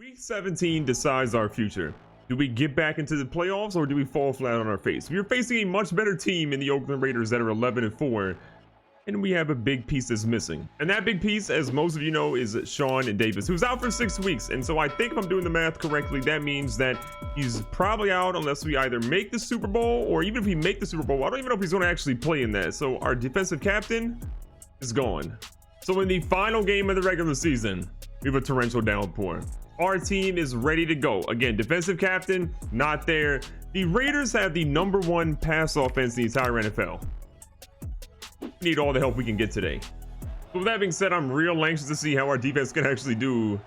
Week 17 decides our future. Do we get back into the playoffs or do we fall flat on our face? We are facing a much better team in the Oakland Raiders that are 11-4, and we have a big piece that's missing. And that big piece, as most of you know, is Sean Davis, who's out for 6 weeks. And so I think if I'm doing the math correctly, that means that he's probably out unless we either make the Super Bowl, or even if we make the Super Bowl, I don't even know if he's going to actually play in that. So our defensive captain is gone. So in the final game of the regular season, we have a torrential downpour. Our team is ready to go. Again, defensive captain, not there. The Raiders have the #1 pass offense in the entire NFL. We need all the help we can get today. So with that being said, I'm real anxious to see how our defense can actually do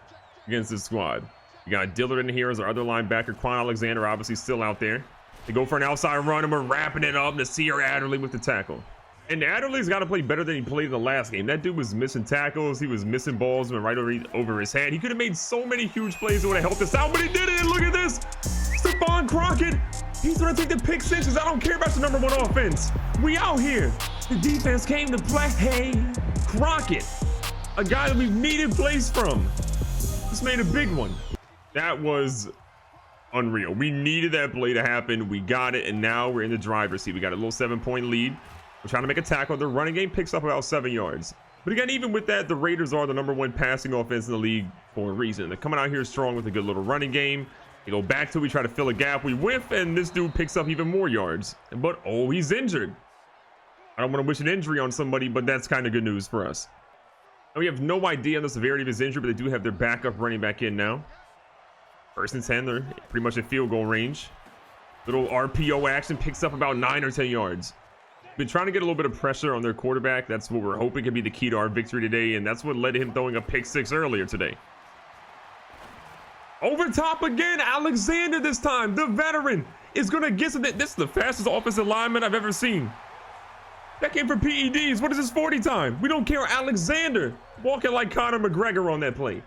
against this squad. We got Dillard in here as our other linebacker. Quan Alexander obviously still out there. They go for an outside run and we're wrapping it up. Nasir Adderley with the tackle. And Adderley's got to play better than he played in the last game. That dude was missing tackles. He was missing balls, went right over his head. He could have made so many huge plays that would have helped us out, but he didn't. Look at this. Stephon Crockett. He's going to take the pick sixes. I don't care about the #1 offense. We out here. The defense came to play. Hey, Crockett, a guy that we've needed plays from, just made a big one. That was unreal. We needed that play to happen. We got it, and now we're in the driver's seat. We got a little 7-point lead. We're trying to make a tackle. The running game picks up about 7 yards. But again, even with that, the Raiders are the #1 passing offense in the league for a reason. They're coming out here strong with a good little running game. They go back to it. We try to fill a gap. We whiff, and this dude picks up even more yards. But, oh, he's injured. I don't want to wish an injury on somebody, but that's kind of good news for us. And we have no idea on the severity of his injury, but they do have their backup running back in now. 1st and 10, they're pretty much at field goal range. Little RPO action picks up about 9 or 10 yards. Been trying to get a little bit of pressure on their quarterback. That's what we're hoping can be the key to our victory today, and that's what led to him throwing a pick 6 earlier today. Over top again, Alexander this time. The veteran is going to get something. This is the fastest offensive lineman I've ever seen. That came for PEDs. What is his 40 time? We don't care. Alexander walking like Conor McGregor on that play.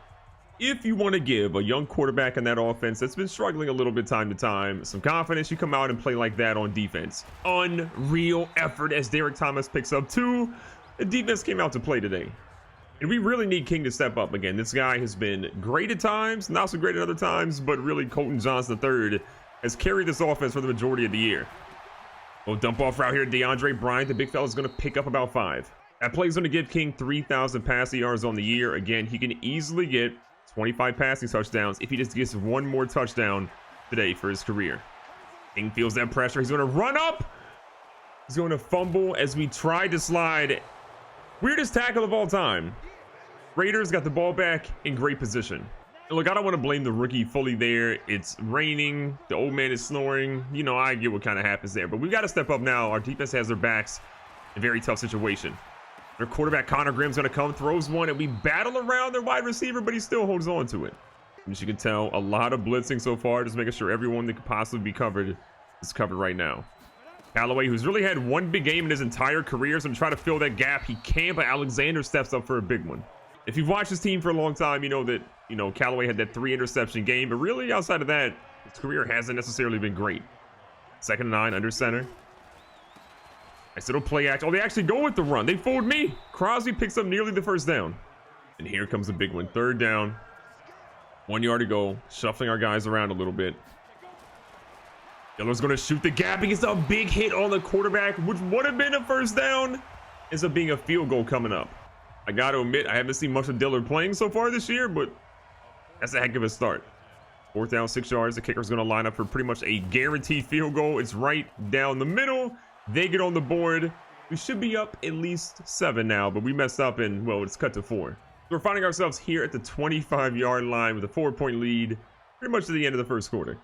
If you want to give a young quarterback in that offense that's been struggling a little bit time to time some confidence, you come out and play like that on defense. Unreal effort as Derek Thomas picks up 2. The defense came out to play today. And we really need King to step up again. This guy has been great at times, not so great at other times, but really Colton Johnson III has carried this offense for the majority of the year. Little dump off route here. DeAndre Bryant, the big fella's going to pick up about 5. That play is going to give King 3,000 passing yards on the year. Again, he can easily get 25 passing touchdowns if he just gets one more touchdown today for his career. King feels that pressure. He's going to run up. He's going to fumble as we try to slide. Weirdest tackle of all time. Raiders got the ball back in great position. And look, I don't want to blame the rookie fully there. It's raining. The old man is snoring. You know, I get what kind of happens there. But we've got to step up now. Our defense has their backs in a very tough situation. Their quarterback, Connor Graham's going to come, throws one, and we battle around their wide receiver, but he still holds on to it. And as you can tell, a lot of blitzing so far, just making sure everyone that could possibly be covered is covered right now. Callaway, who's really had one big game in his entire career, so to try to fill that gap, he can, but Alexander steps up for a big one. If you've watched his team for a long time, you know that, Callaway had that 3 interception game, but really outside of that, his career hasn't necessarily been great. 2nd and 9 under center. Nice little play action. Oh, they actually go with the run. They fooled me. Crosby picks up nearly the 1st down. And here comes the big one. 3rd down. 1 yard to go. Shuffling our guys around a little bit. Dillard's going to shoot the gap. He gets a big hit on the quarterback, which would have been a 1st down. Ends up being a field goal coming up. I got to admit, I haven't seen much of Dillard playing so far this year, but that's a heck of a start. 4th down, 6 yards. The kicker's going to line up for pretty much a guaranteed field goal. It's right down the middle. They get on the board. We should be up at least 7 now, but we messed up and, well, it's cut to 4. We're finding ourselves here at the 25-yard line with a 4-point lead, pretty much to the end of the 1st quarter.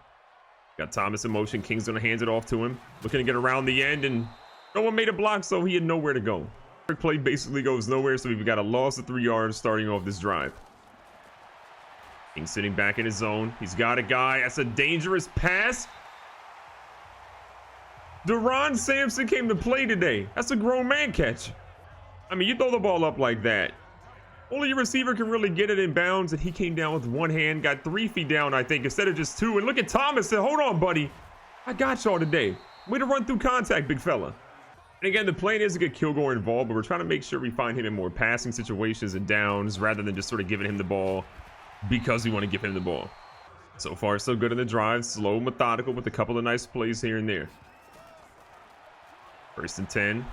Got Thomas in motion. King's going to hand it off to him. Looking to get around the end, and no one made a block, so he had nowhere to go. The play basically goes nowhere, so we've got a loss of 3 yards starting off this drive. King sitting back in his zone. He's got a guy. That's a dangerous pass. Deron Sampson came to play today. That's a grown man catch. I mean, you throw the ball up like that, only your receiver can really get it in bounds, and he came down with one hand, got 3 feet down, I think, instead of just 2. And look at Thomas said, hold on, buddy. I got y'all today. Way to run through contact, big fella. And again, the plan is to get Kilgore involved, but we're trying to make sure we find him in more passing situations and downs rather than just sort of giving him the ball because we want to give him the ball. So far, so good in the drive. Slow, methodical with a couple of nice plays here and there. 1st and 10.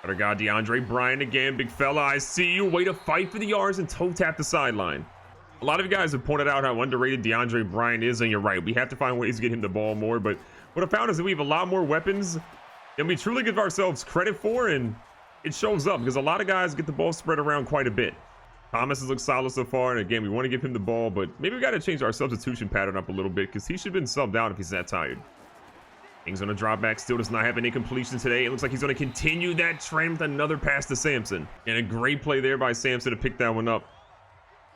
Our guy DeAndre Bryant again. Big fella, I see you. Way to fight for the yards and toe tap the sideline. A lot of you guys have pointed out how underrated DeAndre Bryant is, and you're right. We have to find ways to get him the ball more, but what I found is that we have a lot more weapons than we truly give ourselves credit for, and it shows up because a lot of guys get the ball spread around quite a bit. Thomas has looked solid so far, and again, we want to give him the ball, but maybe we got to change our substitution pattern up a little bit because he should have been subbed out if he's that tired. King's going to drop back, still does not have an incompletion today. It looks like he's going to continue that trend with another pass to Sampson. And a great play there by Sampson to pick that one up.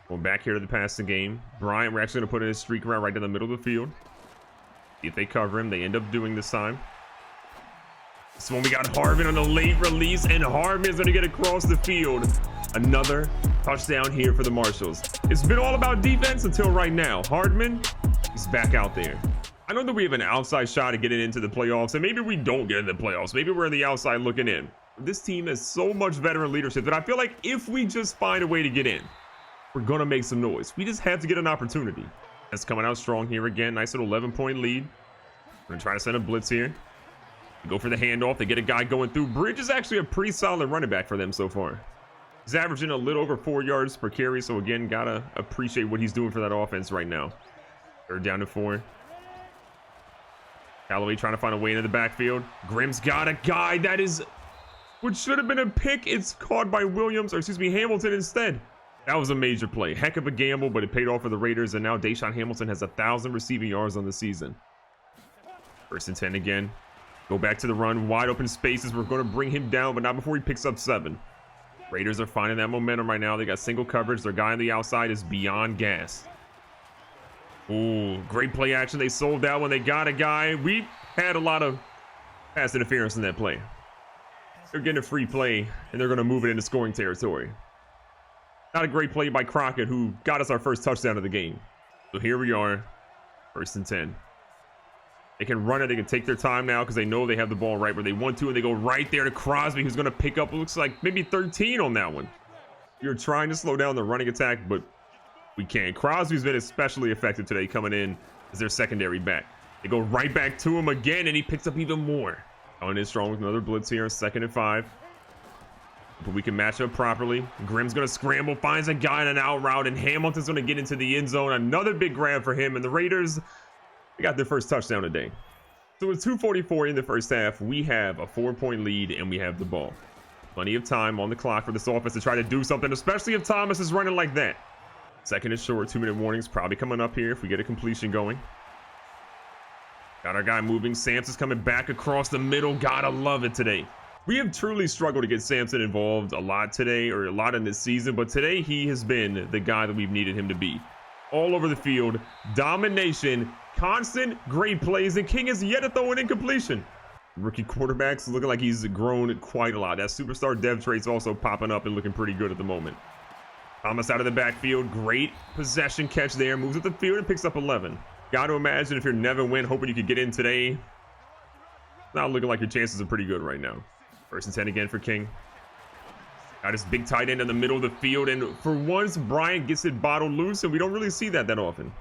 Going back here to the passing game. Bryant, we're actually going to put in a streak around right down the middle of the field. See if they cover him. They end up doing this time. This one we got Harvin on the late release, and Harvin's going to get across the field. Another touchdown here for the Marshals. It's been all about defense until right now. Hardman is back out there. I know that we have an outside shot at getting into the playoffs, and maybe we don't get into the playoffs. Maybe we're on the outside looking in. This team has so much veteran leadership that I feel like if we just find a way to get in, we're going to make some noise. We just have to get an opportunity. That's coming out strong here again. Nice little 11-point lead. We're going to try to send a blitz here. Go for the handoff. They get a guy going through. Bridge is actually a pretty solid running back for them so far. He's averaging a little over 4 yards per carry, so again, got to appreciate what he's doing for that offense right now. 3rd down to 4. Callaway trying to find a way into the backfield. Grimm's got a guy that is what should have been a pick. It's caught by Hamilton instead. That was a major play. Heck of a gamble, but it paid off for the Raiders, and now Deshaun Hamilton has 1,000 receiving yards on the season. 1st and 10 again. Go back to the run. Wide open spaces. We're going to bring him down, but not before he picks up 7. Raiders are finding that momentum right now. They got single coverage. Their guy on the outside is beyond gas. Ooh, great play action. They sold that one. They got a guy. We had a lot of pass interference in that play. They're getting a free play, and they're going to move it into scoring territory. Not a great play by Crockett, who got us our first touchdown of the game. So here we are, 1st and 10. They can run it. They can take their time now because they know they have the ball right where they want to, and they go right there to Crosby, who's going to pick up, looks like maybe 13 on that one. You're trying to slow down the running attack, but we can't. Crosby's been especially effective today coming in as their secondary back. They go right back to him again, and he picks up even more. Going in strong with another blitz here, 2nd and 5. But we can match up properly. Grimm's going to scramble, finds a guy in an out route, and Hamilton's going to get into the end zone. Another big grab for him, and the Raiders, they got their first touchdown today. So with 2:44 in the first half, we have a 4-point lead, and we have the ball. Plenty of time on the clock for this offense to try to do something, especially if Thomas is running like that. 2nd is short, 2-minute warnings probably coming up here if we get a completion going. Got our guy moving. Sampson's coming back across the middle. Gotta love it today. We have truly struggled to get Sampson involved a lot today, or a lot in this season, but today he has been the guy that we've needed him to be. All over the field, domination, constant great plays, and King has yet to throw an incompletion. Rookie quarterbacks looking like he's grown quite a lot. That superstar dev trait's also popping up and looking pretty good at the moment. Thomas out of the backfield, great possession catch there, moves up the field and picks up 11. Got to imagine if you're Nevin Wynn, hoping you could get in today, not looking like your chances are pretty good right now. 1st and 10 again for King. Got his big tight end in the middle of the field, and for once, Bryant gets it bottled loose, and we don't really see that often.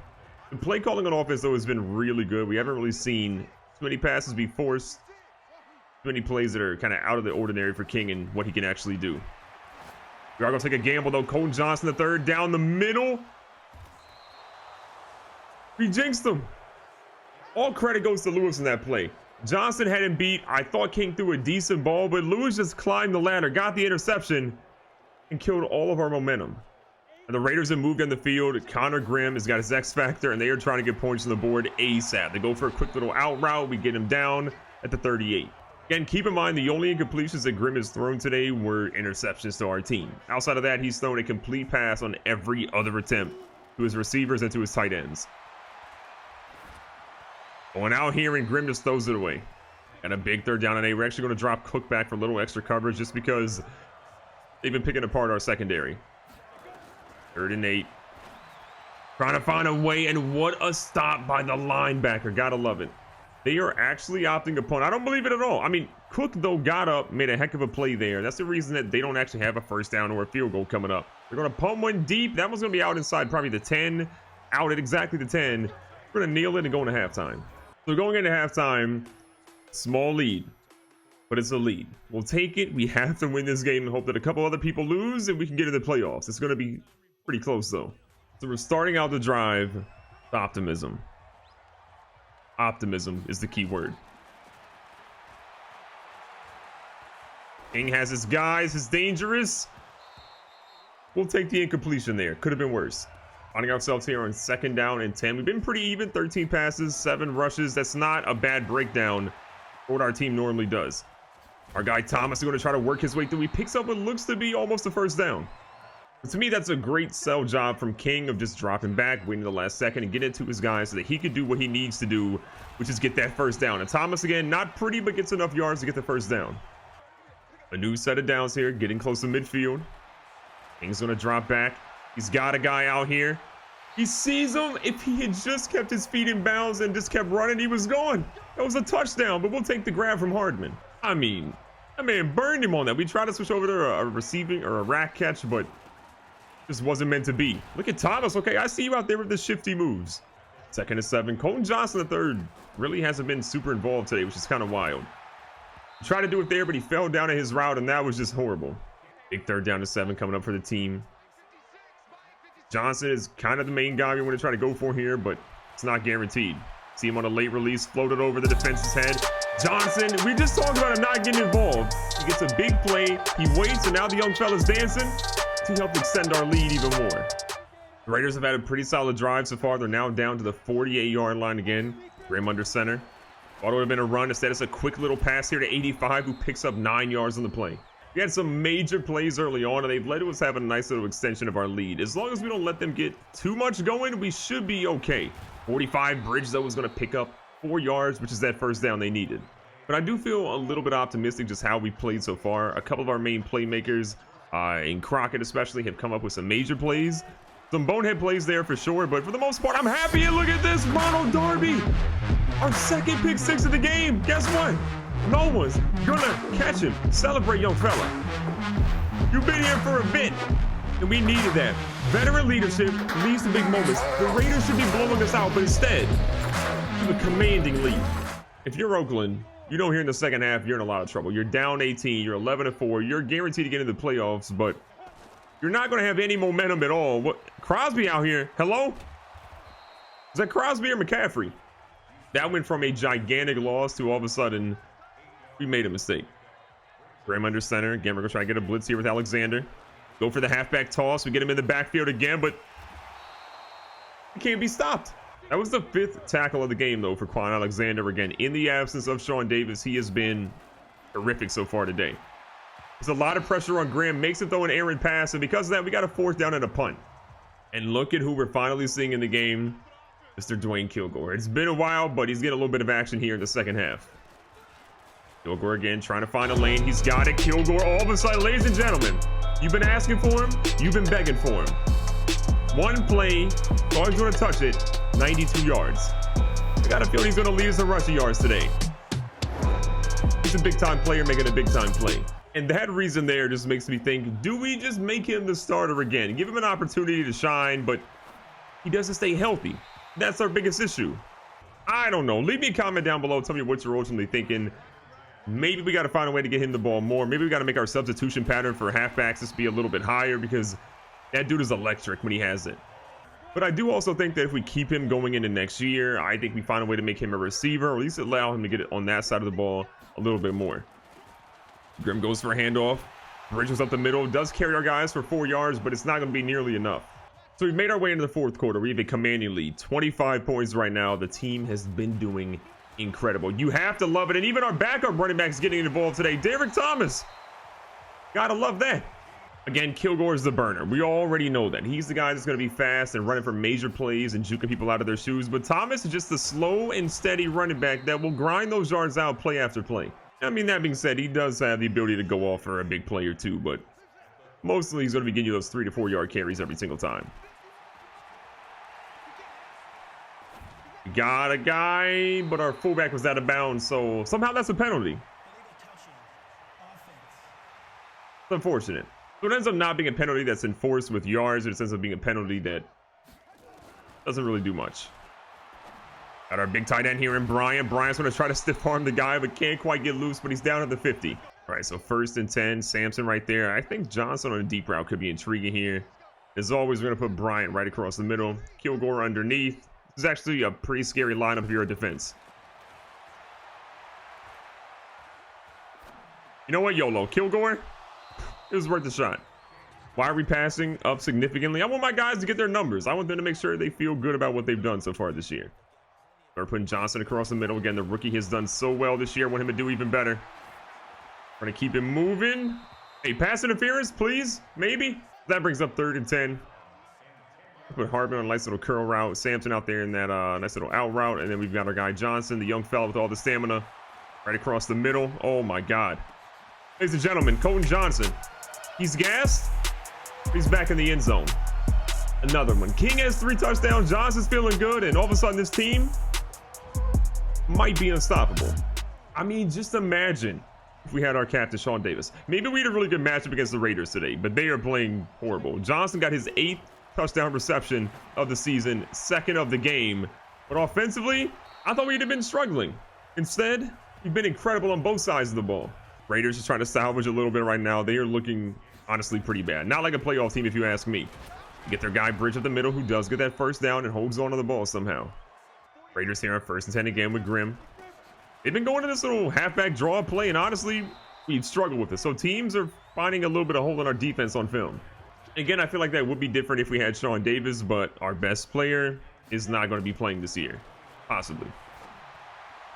The play calling on offense, though, has been really good. We haven't really seen too many passes be forced, too many plays that are kind of out of the ordinary for King and what he can actually do. We are going to take a gamble, though. Colton Johnson, the 3rd, down the middle. We jinxed him. All credit goes to Lewis in that play. Johnson had him beat. I thought King threw a decent ball, but Lewis just climbed the ladder, got the interception, and killed all of our momentum. And the Raiders have moved on the field. Connor Grimm has got his X factor, and they are trying to get points on the board ASAP. They go for a quick little out route. We get him down at the 38. Again, keep in mind the only incompletions that Grimm has thrown today were interceptions to our team. Outside of that, he's thrown a complete pass on every other attempt to his receivers and to his tight ends. Going out here, and Grimm just throws it away. And a big 3rd down and 8. We're actually going to drop Cook back for a little extra coverage just because they've been picking apart our secondary. 3rd and 8. Trying to find a way, and what a stop by the linebacker. Gotta love it. They are actually opting a punt. I don't believe it at all. I mean, Cook, though, got up, made a heck of a play there. That's the reason that they don't actually have a 1st down or a field goal coming up. They're going to pump one deep. That one's going to be out inside probably the 10. Out at exactly the 10. We're going to kneel it and go into halftime. So going into halftime, small lead. But it's a lead. We'll take it. We have to win this game and hope that a couple other people lose and we can get to the playoffs. It's going to be pretty close though. So we're starting out the drive with optimism. Optimism is the key word. King has his guys. It's dangerous. We'll take the incompletion there. Could have been worse. Finding ourselves here on 2nd down and 10. We've been pretty even. 13 passes, 7 rushes. That's not a bad breakdown for what our team normally does. Our guy Thomas is going to try to work his way through. He picks up what looks to be almost a 1st down. But to me, that's a great sell job from King of just dropping back, waiting the last second, and getting it to his guys so that he could do what he needs to do, which is get that 1st down. And Thomas, again, not pretty, but gets enough yards to get the 1st down. A new set of downs here, getting close to midfield. King's going to drop back. He's got a guy out here. He sees him. If he had just kept his feet in bounds and just kept running, he was gone. That was a touchdown, but we'll take the grab from Hardman. I mean, that man burned him on that. We tried to switch over to a receiving or a rack catch, but just wasn't meant to be. Look at Thomas. Okay, I see you out there with the shifty moves. 2nd and 7. Colton Johnson III really hasn't been super involved today, which is kind of wild. He tried to do it there, but he fell down at his route, and that was just horrible. Big 3rd down to 7 coming up for the team. Johnson is kind of the main guy we want to try to go for here, but it's not guaranteed. See him on a late release, floated over the defense's head. Johnson, we just talked about him not getting involved. He gets a big play, he waits, and now the young fella's dancing to help extend our lead even more. The Raiders have had a pretty solid drive so far. They're now down to the 48-yard line again. Graham under center. Thought it would have been a run. Instead, it's a quick little pass here to 85, who picks up 9 yards on the play. We had some major plays early on, and they've led to us having a nice little extension of our lead. As long as we don't let them get too much going, we should be okay. 45 Bridge, though, is going to pick up 4 yards, which is that 1st down they needed. But I do feel a little bit optimistic just how we played so far. A couple of our main playmakers, in Crockett especially, have come up with some major plays. Some bonehead plays there for sure, but for the most part, I'm happy. And look at this, Ronald Darby, our 2nd pick 6 of the game. Guess what? No one's gonna catch him. Celebrate, young fella. You've been here for a bit, and we needed that. Veteran leadership leads to big moments. The Raiders should be blowing us out, but instead, to a commanding lead. If you're Oakland, you know here in the 2nd half, you're in a lot of trouble. You're down 18, you're 11-4, you're guaranteed to get into the playoffs, but you're not going to have any momentum at all. What? Crosby out here. Hello? Is that Crosby or McCaffrey? That went from a gigantic loss to all of a sudden, we made a mistake. Graham under center. Again, we're going to try to get a blitz here with Alexander. Go for the halfback toss. We get him in the backfield again, but he can't be stopped. That was the 5th tackle of the game, though, for Quan Alexander. Again, in the absence of Sean Davis, he has been horrific so far today. There's a lot of pressure on Graham. Makes him throw an errant pass, and because of that, we got a 4th down and a punt. And look at who we're finally seeing in the game. Mr. Dwayne Kilgore. It's been a while, but he's getting a little bit of action here in the 2nd half. Kilgore again, trying to find a lane. He's got it. Kilgore all of a sudden, ladies and gentlemen. You've been asking for him. You've been begging for him. One play, all he's going to touch it, 92 yards. I got a feeling he's going to lead us in rushing yards today. He's a big-time player making a big-time play. And that reason there just makes me think, do we just make him the starter again? Give him an opportunity to shine, but he doesn't stay healthy. That's our biggest issue. I don't know. Leave me a comment down below. Tell me what you're ultimately thinking. Maybe we got to find a way to get him the ball more. Maybe we got to make our substitution pattern for halfbacks just be a little bit higher, because that dude is electric when he has it. But I do also think that if we keep him going into next year, I think we find a way to make him a receiver, or at least allow him to get it on that side of the ball a little bit more. Grim goes for a handoff. Bridges up the middle. Does carry our guys for 4 yards, but it's not going to be nearly enough. So we've made our way into the 4th quarter. We have a commanding lead. 25 points right now. The team has been doing incredible. You have to love it. And even our backup running back is getting involved today. Derek Thomas. Gotta love that. Again, Kilgore is the burner. We already know that. He's the guy that's going to be fast and running for major plays and juking people out of their shoes. But Thomas is just the slow and steady running back that will grind those yards out play after play. I mean, that being said, he does have the ability to go off for a big play or two, but mostly he's going to be getting you those 3 to 4 yard carries every single time. Got a guy, but our fullback was out of bounds, so somehow that's a penalty. It's unfortunate. So it ends up not being a penalty that's enforced with yards. It ends up being a penalty that doesn't really do much. Got our big tight end here in Bryant. Bryant's going to try to stiff arm the guy, but can't quite get loose, but he's down at the 50. All right, so 1st and 10, Sampson right there. I think Johnson on a deep route could be intriguing here. As always, we're going to put Bryant right across the middle. Kilgore underneath. This is actually a pretty scary lineup if you're a defense. You know what, YOLO? Kilgore? It was worth the shot. Why are we passing up significantly? I want my guys to get their numbers. I want them to make sure they feel good about what they've done so far this year. We're putting Johnson across the middle. Again, the rookie has done so well this year. I want him to do even better. We're going to keep him moving. Hey, pass interference, please. Maybe. That brings up 3rd and 10. Put Harbin on a nice little curl route. Sampson out there in that nice little out route. And then we've got our guy Johnson, the young fella with all the stamina, right across the middle. Oh, my God. Ladies and gentlemen, Colton Johnson. He's gassed. He's back in the end zone. Another one. King has 3 touchdowns. Johnson's feeling good. And all of a sudden, this team might be unstoppable. I mean, just imagine if we had our captain, Sean Davis. Maybe we had a really good matchup against the Raiders today, but they are playing horrible. Johnson got his 8th touchdown reception of the season, 2nd of the game. But offensively, I thought we'd have been struggling. Instead, we've been incredible on both sides of the ball. Raiders just trying to salvage a little bit right now. They are looking, honestly, pretty bad. Not like a playoff team, if you ask me. Get their guy Bridge up the middle, who does get that 1st down and holds on to the ball somehow. Raiders here on 1st and 10 again with Grimm. They've been going to this little halfback draw play, and honestly, we've struggled with it. So teams are finding a little bit of hole in our defense on film. Again, I feel like that would be different if we had Sean Davis, but our best player is not going to be playing this year. Possibly.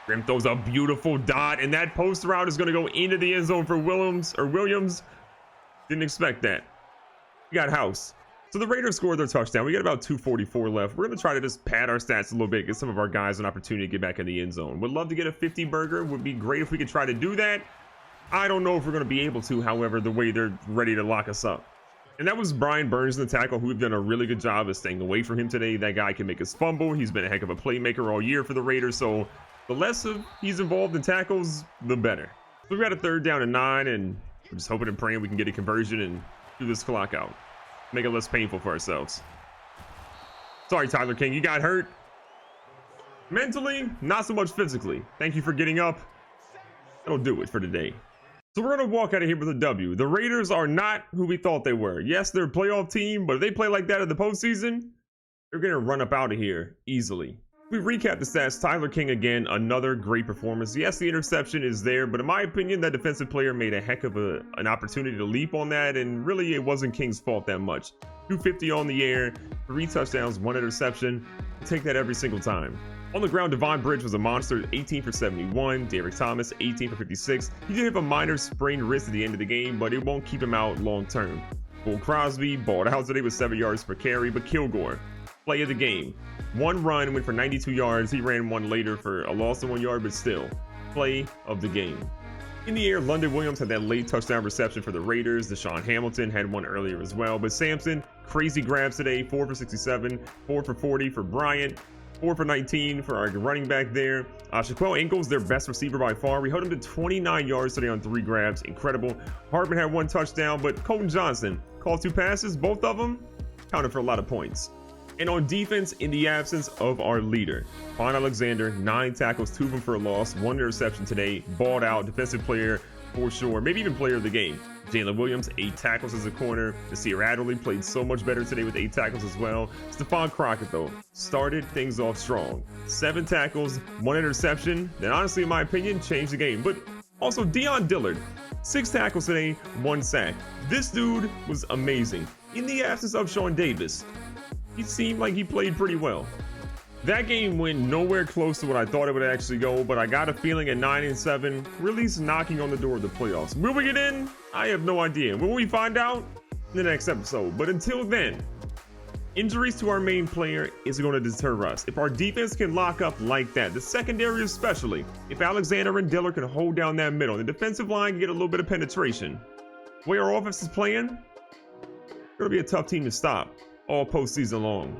Grimm throws a beautiful dot, and that post route is going to go into the end zone for Williams. Didn't expect that. We got House. So the Raiders scored their touchdown. We got about 2:44 left. We're going to try to just pad our stats a little bit, give some of our guys an opportunity to get back in the end zone. Would love to get a 50 burger. Would be great if we could try to do that. I don't know if we're going to be able to, however, the way they're ready to lock us up. And that was Brian Burns, the tackle, who have done a really good job of staying away from him today. That guy can make us fumble. He's been a heck of a playmaker all year for the Raiders. So the less of he's involved in tackles, the better. So we've got a 3rd down and 9, and we're just hoping and praying we can get a conversion and do this clock out. Make it less painful for ourselves. Sorry, Tyler King, you got hurt. Mentally, not so much physically. Thank you for getting up. That'll do it for today. So we're going to walk out of here with a W. The Raiders are not who we thought they were. Yes, they're a playoff team, but if they play like that in the postseason, they're going to run up out of here easily. We recap the stats. Tyler King, again, another great performance. Yes, the interception is there, but in my opinion, that defensive player made a heck of an opportunity to leap on that, and really it wasn't King's fault that much. 250 on the air, 3 touchdowns, 1 interception. We'll take that every single time. On the ground, Devon Bridge was a monster, 18 for 71. Derek Thomas, 18 for 56. He did have a minor sprained wrist at the end of the game, but it won't keep him out long term. Bull Crosby balled out today with 7 yards per carry, but Kilgore, play of the game. 1 run, went for 92 yards. He ran 1 later for a loss of 1 yard, but still, play of the game. In the air, London Williams had that late touchdown reception for the Raiders. Deshaun Hamilton had 1 earlier as well. But Sampson, crazy grabs today, 4 for 67, 4 for 40 for Bryant, 4 for 19 for our running back there. Shaquille Ingalls, their best receiver by far. We held him to 29 yards today on 3 grabs. Incredible. Harbin had 1 touchdown, but Colton Johnson called 2 passes. Both of them counted for a lot of points. And on defense, in the absence of our leader, Quan Alexander, 9 tackles, 2 of them for a loss, 1 interception today, balled out, defensive player for sure, maybe even player of the game. Jalen Williams, 8 tackles as a corner. Nasir Adderley played so much better today with 8 tackles as well. Stephon Crockett, though, started things off strong. 7 tackles, 1 interception, that honestly, in my opinion, changed the game. But also, Deion Dillard, 6 tackles today, 1 sack. This dude was amazing. In the absence of Sean Davis, he seemed like he played pretty well. That game went nowhere close to what I thought it would actually go, but I got a feeling at 9-7, really is knocking on the door of the playoffs. Will we get in? I have no idea. Will we find out in the next episode? But until then, injuries to our main player is going to deter us. If our defense can lock up like that, the secondary especially, if Alexander and Dillard can hold down that middle, the defensive line can get a little bit of penetration. The way our offense is playing, it's going to be a tough team to stop all postseason long.